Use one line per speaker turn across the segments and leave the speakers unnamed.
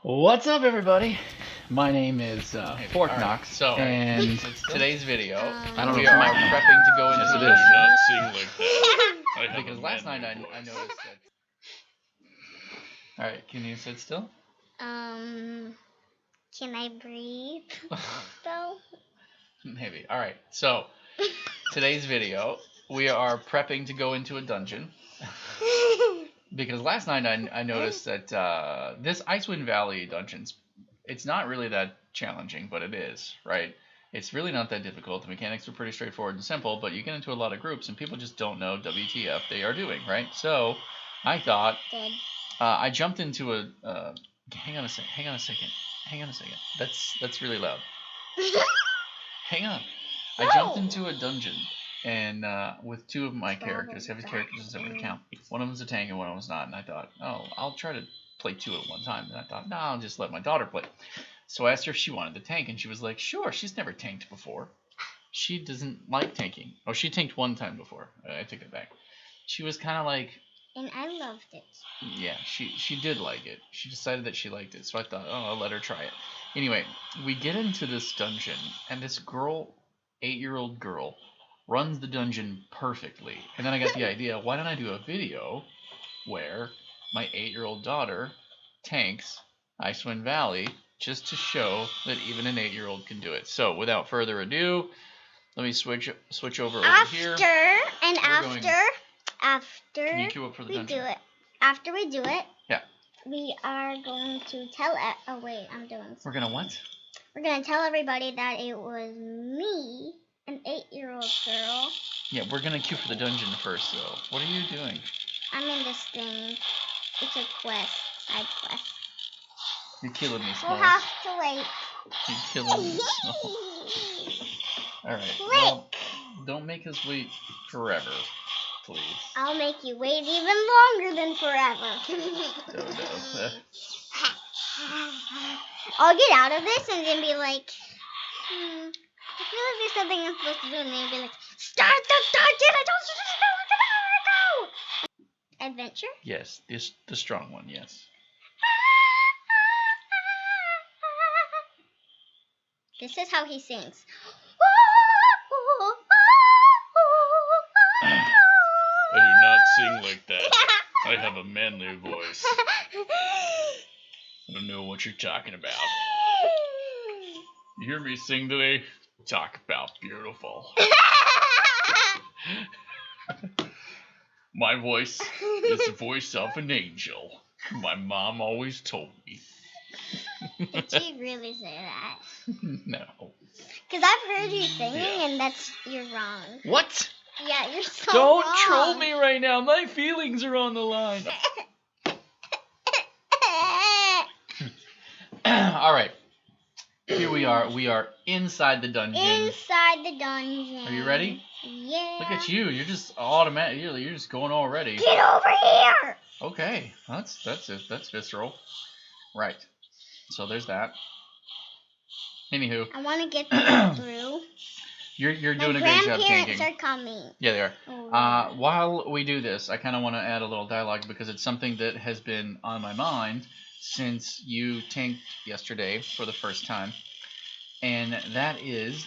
What's up, everybody? My name is Fort
Alright,
Knox,
so
and
today's video,
I don't know
we
if
are
my-
prepping to go into
Yes,
the
it
dungeon.
is.
Not sing like that. I have
Because
a
last night
manly
I
voice.
noticed that. Alright, can you sit still?
Can I breathe though?
Maybe. Alright, so today's video, we are prepping to go into a dungeon. Because last night I noticed that this Icewind Valley dungeons, it's not really that challenging, but it is, right? It's really not that difficult. The mechanics are pretty straightforward and simple, but you get into a lot of groups and people just don't know WTF they are doing, right? So I thought,
Good.
I jumped into a, hang on a second. That's really loud. Hang on. I jumped into a dungeon and with two of my characters, heavy characters as ever count. One of them's a tank and one of them's not. And I thought, oh, I'll try to play two at one time. And I thought, no, I'll just let my daughter play. So I asked her if she wanted the tank, and she was like, sure. She's never tanked before. She doesn't like tanking. Oh, she tanked one time before. I take that back. She was kind of like,
And I loved it.
yeah, she did like it. She decided that she liked it. So I thought, oh, I'll let her try it. Anyway, we get into this dungeon, and this girl, 8-year-old girl, runs the dungeon perfectly. And then I got the idea, why don't I do a video where my 8-year-old daughter tanks Icewind Valley just to show that even an 8-year-old can do it. So without further ado, let me switch over here.
After
Can you queue up for the
we
dungeon?
do it, after we do it,
Yeah.
we are going to tell. Oh wait, I'm doing.
We're gonna what?
We're gonna tell everybody that it was me, an 8-year-old girl.
Yeah, we're gonna queue for the dungeon first, though. What are you doing?
I'm in this thing. It's a quest, side quest.
You're killing me,
We'll
Smalls.
have to wait.
You're killing me, Smalls. Alright, well, don't make us wait forever, please.
I'll make you wait even longer than forever.
No.
I'll get out of this and then be like, I feel like there's something I'm supposed to do, and then be like, start the dungeon! I told you to go! Adventure?
Yes, the strong one, yes.
This is how he sings.
I do not sing like that. I have a manly voice. I don't know what you're talking about. You hear me sing today? Talk about beautiful. My voice is the voice of an angel. My mom always told me.
Did you really say that?
No.
Because I've heard you singing,
Yeah.
and you're wrong.
What?
Yeah, you're so
Don't
wrong.
troll me right now. My feelings are on the line. All right. Here we are. We are inside the dungeon.
Inside the dungeon.
Are you ready?
Yeah.
Look at you. You're just automatic. You're just going already.
Get over here!
Okay. That's it. That's visceral. Right. So there's that. Anywho,
I want to get this through.
you're
My
doing a great job
grandparents
tanking.
are coming.
Yeah, they are.
Oh,
While we do this, I kind of want to add a little dialogue because it's something that has been on my mind since you tanked yesterday for the first time. And that is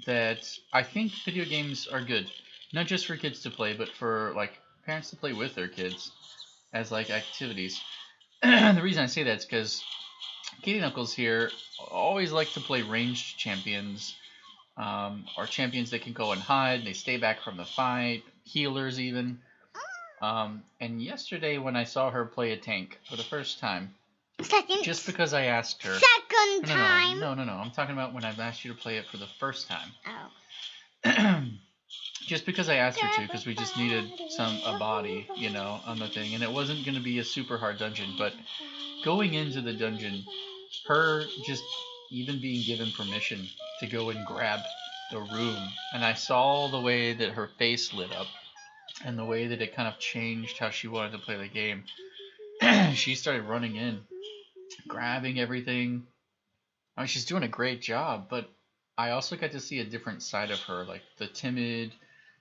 that I think video games are good. Not just for kids to play, but for like parents to play with their kids as like activities. The reason I say that is because Katie Knuckles here always like to play ranged champions. Or champions that can go and hide, they stay back from the fight, healers even. And yesterday when I saw her play a tank for the first time, just because I asked her.
Second time.
No, I'm talking about when I've asked you to play it for the first time.
Oh.
Just because I asked her to, because we just needed a body, on the thing, and it wasn't going to be a super hard dungeon, but going into the dungeon, her just even being given permission to go and grab the room, and I saw the way that her face lit up and the way that it kind of changed how she wanted to play the game. She started running in, grabbing everything. I mean, she's doing a great job, but I also got to see a different side of her, like the timid,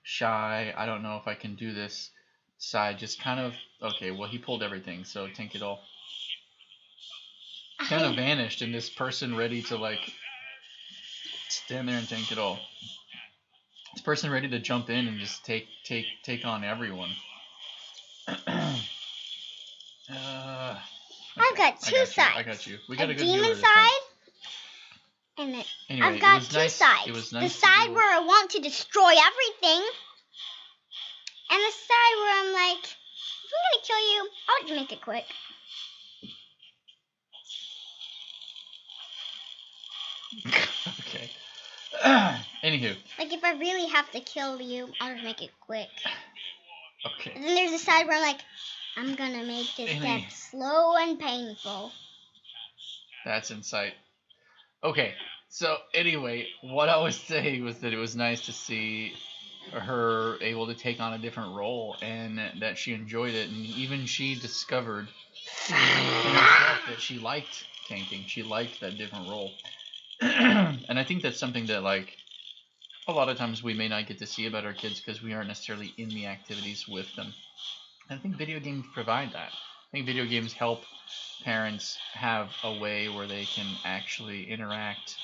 shy, I don't know if I can do this side, just kind of, okay, well, he pulled everything, so tank it all. kind of vanished, and this person ready to like stand there and tank it all. This person ready to jump in and just take on everyone.
I've got two sides.
I got you. We got a good
demon
healer this time.
side, and then
Anyway,
I've got
it was
two
nice.
sides.
It was
The
nice.
side where I want to destroy everything, and the side where I'm like, if I'm gonna kill you, I'll just make it quick.
Okay. Anywho.
Like if I really have to kill you, I'll just make it quick.
Okay.
And then there's a side where I'm like, I'm gonna make this death slow and painful.
That's insight. Okay, so anyway, what I was saying was that it was nice to see her able to take on a different role, and that she enjoyed it, and even she discovered in herself that she liked tanking. She liked that different role. And I think that's something that, like, a lot of times we may not get to see about our kids because we aren't necessarily in the activities with them. And I think video games provide that. I think video games help parents have a way where they can actually interact,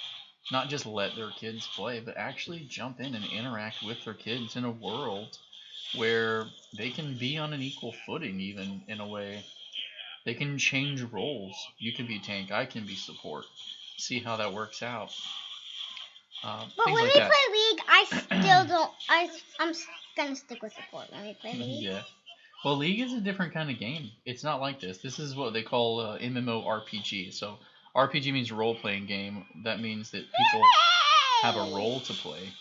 not just let their kids play, but actually jump in and interact with their kids in a world where they can be on an equal footing, even in a way. They can change roles. You can be tank, I can be support. See how that works out.
But
things
when
like
we
that.
play League, I still don't. I'm gonna stick with support when we play League.
Yeah. Well, League is a different kind of game. It's not like this. This is what they call MMORPG. So RPG means role-playing game. That means that people have a role to play.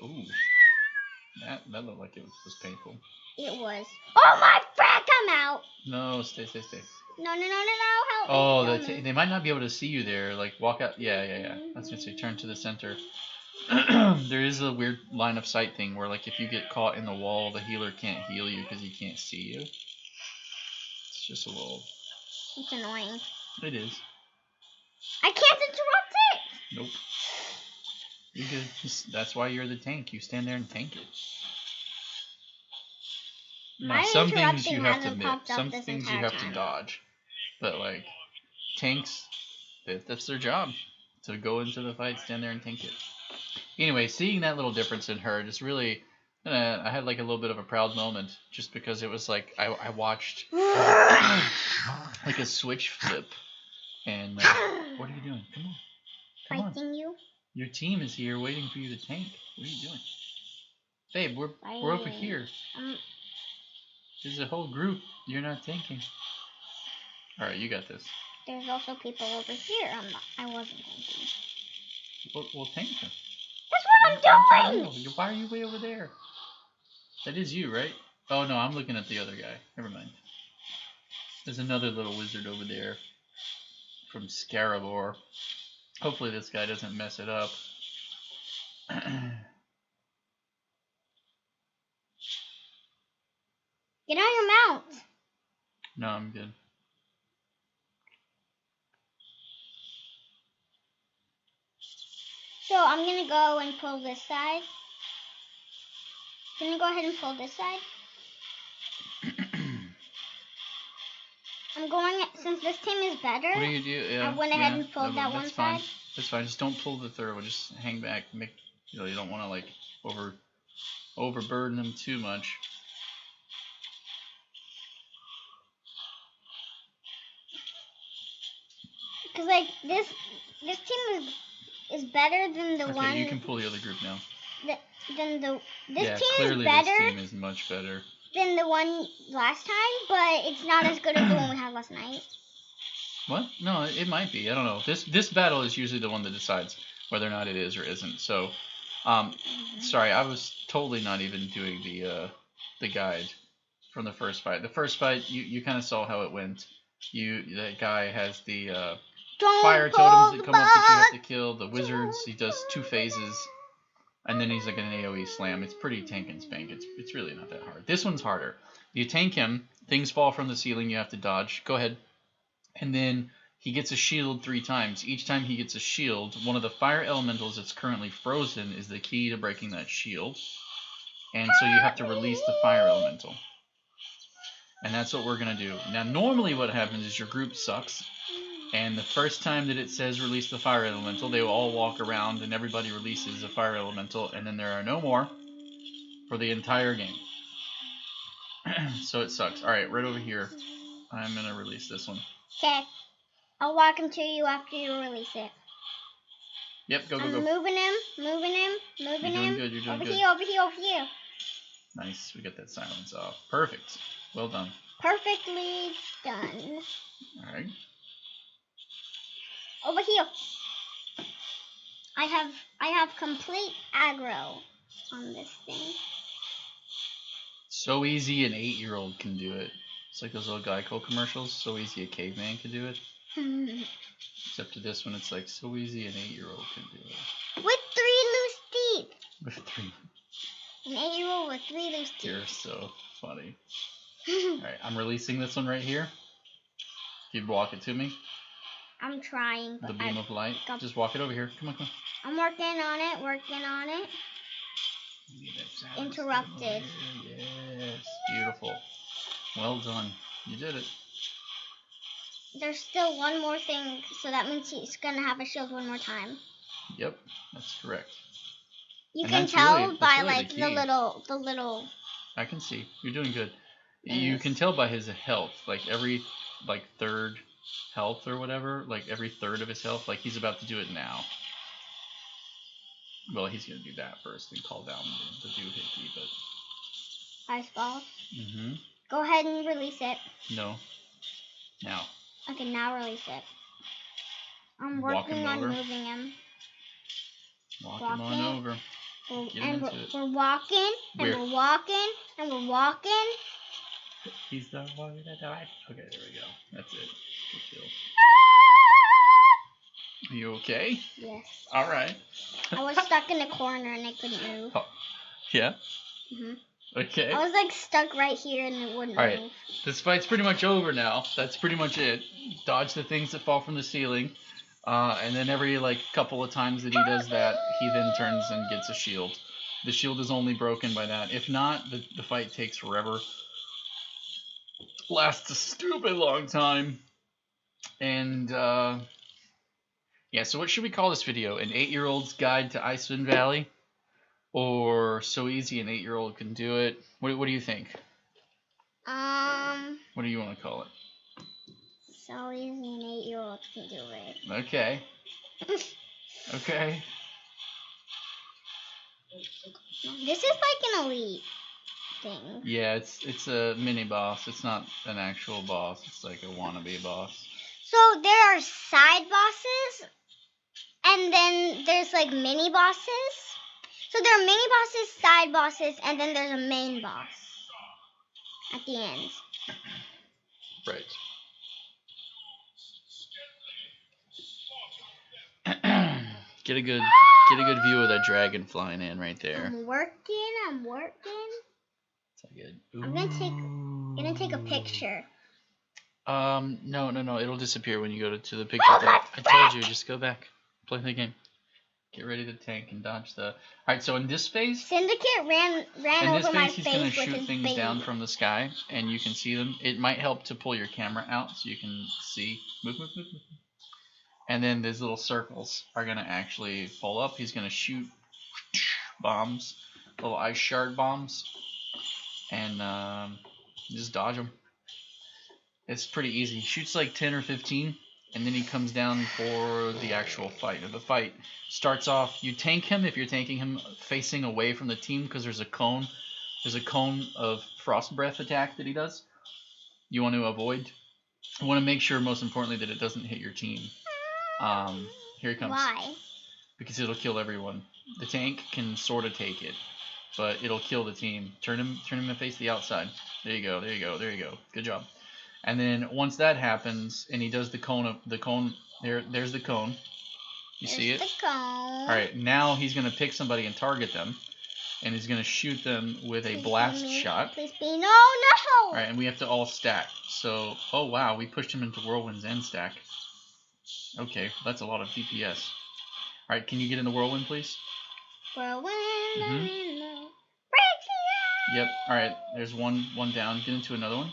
Ooh. That looked like it was painful.
It was. Oh my frack! I'm out.
No, stay.
No! Help
Oh,
me!
they might not be able to see you there. Like, walk out. Yeah. I was gonna say, turn to the center. There is a weird line of sight thing where, like, if you get caught in the wall, the healer can't heal you because he can't see you. It's just a little.
It's annoying.
It is.
I can't interrupt it.
Nope. You're good. That's why you're the tank. You stand there and tank it. Now,
My
some things you
interrupting
have to
hasn't
miss.
popped up
Some
this
things you
entire
have to
time.
dodge. But, like, tanks, that's their job. To go into the fight, stand there and tank it. Anyway, seeing that little difference in her just really, I had like a little bit of a proud moment just because it was like I watched like a switch flip. And what are you doing? Come on.
Fighting you.
Your team is here waiting for you to tank. What are you doing? Babe, we're over here. There's a whole group. You're not tanking. All right, you got this.
There's also people over here. I wasn't thinking.
We'll tank them.
That's what I'm doing.
Why are you way over there? That is you, right? Oh no, I'm looking at the other guy. Never mind. There's another little wizard over there from Scarabor. Hopefully this guy doesn't mess it up.
Get on your mount.
No, I'm good.
So I'm gonna go and pull this side. Can you go ahead and pull this side? I'm going, since this team is better,
What do you do? Yeah,
I went ahead and pulled that one
fine.
side.
That's fine. Just don't pull the third one. Just hang back. You don't want to like overburden them too much.
Because like this team is better than the one.
Okay, you can pull the other group now.
This team
clearly
is better.
This team is much better
than the one last time, but it's not as good as the one we had last night.
What? No, it might be. I don't know. This battle is usually the one that decides whether or not it is or isn't. So, sorry, I was totally not even doing the guide from the first fight. The first fight, you kind of saw how it went. That guy has the fire totems that come up that you have to kill. The wizards, he does 2 phases. And then he's like an AoE slam. It's pretty tank and spank. It's really not that hard. This one's harder. You tank him, things fall from the ceiling, you have to dodge. Go ahead. And then he gets a shield 3 times. Each time he gets a shield, one of the fire elementals that's currently frozen is the key to breaking that shield. And so you have to release the fire elemental. And that's what we're going to do. Now, normally what happens is your group sucks. And the first time that it says release the fire elemental, they will all walk around and everybody releases a fire elemental, and then there are no more for the entire game. So it sucks. Alright, right over here. I'm gonna release this one.
Okay. I'll walk him to you after you release it.
Yep, go, go,
I'm
go.
moving him.
You're doing good, you're doing
Over
good.
here, over here, over here.
Nice, we got that silence off. Perfect. Well done.
Perfectly done.
Alright.
Over here. I have complete aggro on this thing.
So easy an 8-year-old can do it. It's like those little Geico commercials. So easy a caveman can do it. Except to this one, it's like so easy an 8-year-old can do it.
With 3 loose teeth.
With 3.
An 8-year-old with 3 loose teeth.
You're so funny. Alright, I'm releasing this one right here. You walk it to me.
I'm trying.
The beam of light. Just walk it over here. Come on, come on.
I'm working on it, working on it. Interrupted.
Yes, beautiful. Well done. You did it.
There's still one more thing, so that means he's gonna have a shield one more time.
Yep, that's correct.
You
And
can
that's
tell
really-
by
that's really
like
the
the
key.
little.
I can see. You're doing good. You
Yes.
can tell by his health, like every third health or whatever, like every third of his health, like he's about to do it now. Well, he's gonna do that first and call down the doohickey, but.
Ice ball.
Mm-hmm.
Go ahead and release it.
No. Now.
Okay, now release it. I'm
Walk
working
him
on
over.
moving him.
Walk him on
Walking.
over. Get him
And
into it.
we're walking, and
Where?
we're walking, and we're walking.
He's the one that died. Okay, there we go. That's it. Good kill. Are you okay?
Yes.
Alright.
I was stuck in a corner and I couldn't move.
Oh, yeah?
hmm
Okay.
I was like stuck right here and it wouldn't
Alright.
move.
This fight's pretty much over now. That's pretty much it. Dodge the things that fall from the ceiling. And then every couple of times that he does that, he then turns and gets a shield. The shield is only broken by that. If not, the fight takes forever. Lasts a stupid long time. And yeah, so what should we call this video? An 8-year-old's guide to Icewind Valley? Or so easy an 8-year-old can do it? What do you think? What do you want to call it?
So easy an 8-year-old can do it.
Okay. Okay.
This is like an elite thing.
Yeah, it's a mini boss. It's not an actual boss. It's like a wannabe boss.
So there are side bosses, and then there's like mini bosses. So there are mini bosses, side bosses, and then there's a main boss at the end.
Right. Get a good view of that dragon flying in right there.
I'm working.
It's all good.
I'm gonna take a picture.
No. It'll disappear when you go to the picture thing. I told you, just go back. Play the game. Get ready to tank and dodge the. Alright, so in this phase,
Syndicate ran
in this
over my
phase, he's gonna
face with
shoot
his
things
baby.
down from the sky, and you can see them. It might help to pull your camera out so you can see. Move. And then these little circles are gonna actually pull up. He's gonna shoot bombs, little ice shard bombs, and just dodge them. It's pretty easy. He shoots like 10 or 15, and then he comes down for the actual fight. The fight starts off, you tank him if you're tanking him facing away from the team because there's a cone. There's a cone of frost breath attack that he does. You want to avoid. You want to make sure, most importantly, that it doesn't hit your team. Here he comes.
Why?
Because it'll kill everyone. The tank can sort of take it, but it'll kill the team. Turn him and face the outside. There you go. Good job. And then once that happens, and he does the cone. There's the cone. You see it?
The cone.
All right. Now he's gonna pick somebody and target them, and he's gonna shoot them with a blast shot.
Please be no.
All right, and we have to all stack. So, oh wow, we pushed him into Whirlwind's end stack. Okay, that's a lot of DPS. All right, can you get in the Whirlwind, please?
Whirlwind.
Yep. All right, there's one down. Get into another one.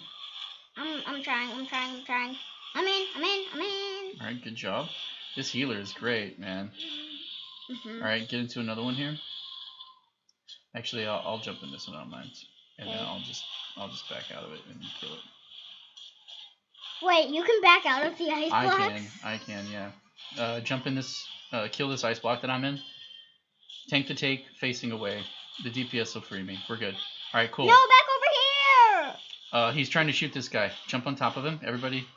I'm trying. I'm in.
All right, right, good job. This healer is great, man.
Mhm.
All right, get into another one here. Actually, I'll jump in this one, I don't mind, and then
Okay.
I'll just back out of it and kill it.
Wait, you can back out of the ice blocks?
I can, yeah. Jump in this, kill this ice block that I'm in. Tank the take, facing away. The DPS will free me. We're good. All right, cool.
No, back over here!
He's trying to shoot this guy. Jump on top of him. Everybody,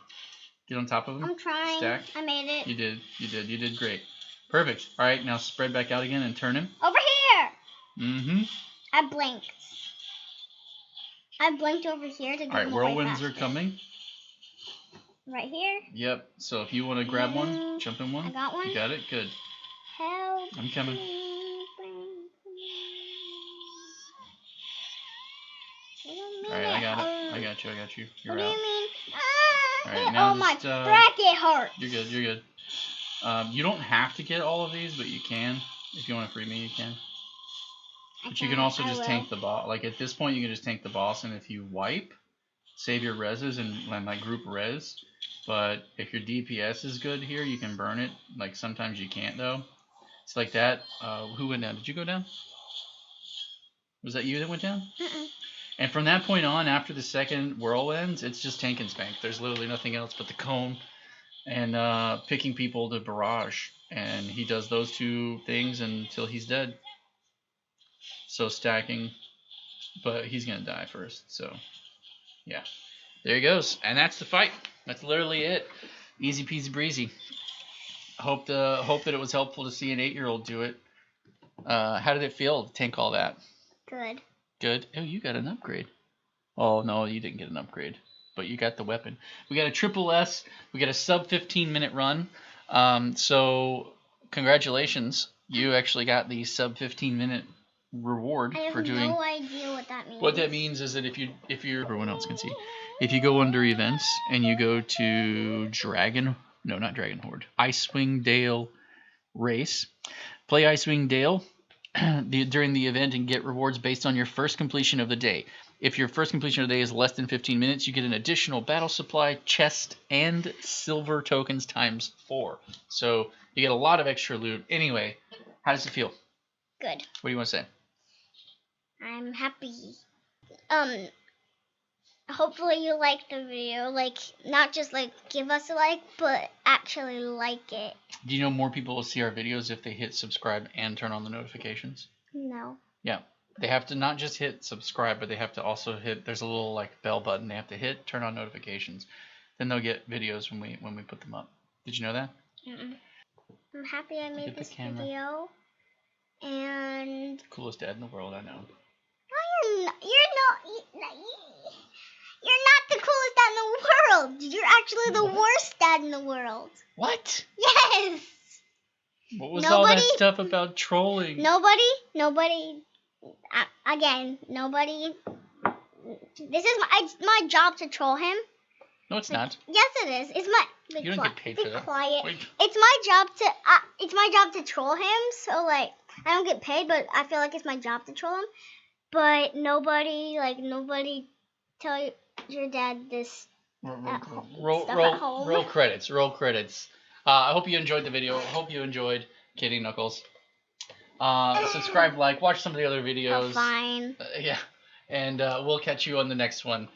get on top of him.
I'm trying.
Stack.
I made it.
You did great. Perfect. All right, now spread back out again and turn him.
Over here!
Mm-hmm.
I blinked. I blinked over here to get
All right,
him away
whirlwinds are
faster.
coming.
Right here.
Yep. So if you want to grab one, jump in one.
I got one.
You got it. Good.
Help.
I'm coming. All right, I got it. I got you. You're
What do
out.
you mean?
All right, now
oh, my
just,
bracket hurts.
You're good. You don't have to get all of these, but you can. If you want to free me, you can. But you can also just tank the boss. Like at this point, you can just tank the boss, and if you wipe, save your reses and like group res. But if your DPS is good here, you can burn it. Like sometimes you can't though. It's like that. Who went down? Did you go down? Was that you that went down?
Mm-mm.
And from that point on, after the second whirlwinds, it's just tank and spank. There's literally nothing else but the cone and picking people to barrage. And he does those two things until he's dead. So stacking, but he's gonna die first. So yeah, there he goes, and that's the fight. That's literally it. Easy peasy breezy. Hope that it was helpful to see an 8-year-old do it. How did it feel to tank all that?
Good.
Good. Oh, you got an upgrade. Oh no, you didn't get an upgrade, but you got the weapon. We got a triple S. We got a sub 15-minute run. So congratulations, you actually got the sub 15-minute reward
I have
for doing.
no idea what that means.
What that means is that if you're everyone else can see, if you go under events and you go to Icewind Dale race, play Icewind Dale during the event and get rewards based on your first completion of the day. If your first completion of the day is less than 15 minutes, you get an additional battle supply, chest, and silver tokens times 4. So you get a lot of extra loot. Anyway, how does it feel?
Good.
What do you want to say?
I'm happy. Hopefully you like the video. Like, not just like give us a like, but actually like it.
Do you know more people will see our videos if they hit subscribe and turn on the notifications?
No.
Yeah. They have to not just hit subscribe, but they have to also hit, there's a little like bell button they have to hit, turn on notifications. Then they'll get videos when we put them up. Did you know that?
Mm-mm. I'm happy I made
at the
this
camera.
video. And
Coolest dad in the world, I know.
You're not the coolest dad in the world. You're actually the worst dad in the world.
What?
Yes.
What was all that
Nobody-
stuff about trolling?
Nobody. This is my job to troll him.
No, it's not.
Yes, it is. It's my. Be
You don't get paid
be
for that.
quiet.
Wait.
It's my job to troll him. So like, I don't get paid, but I feel like it's my job to troll him. But nobody tell your dad this.
Roll credits. Roll credits. I hope you enjoyed the video. Hope you enjoyed Kitty Knuckles. Subscribe, like, watch some of the other videos.
Oh, fine.
Yeah. And we'll catch you on the next one.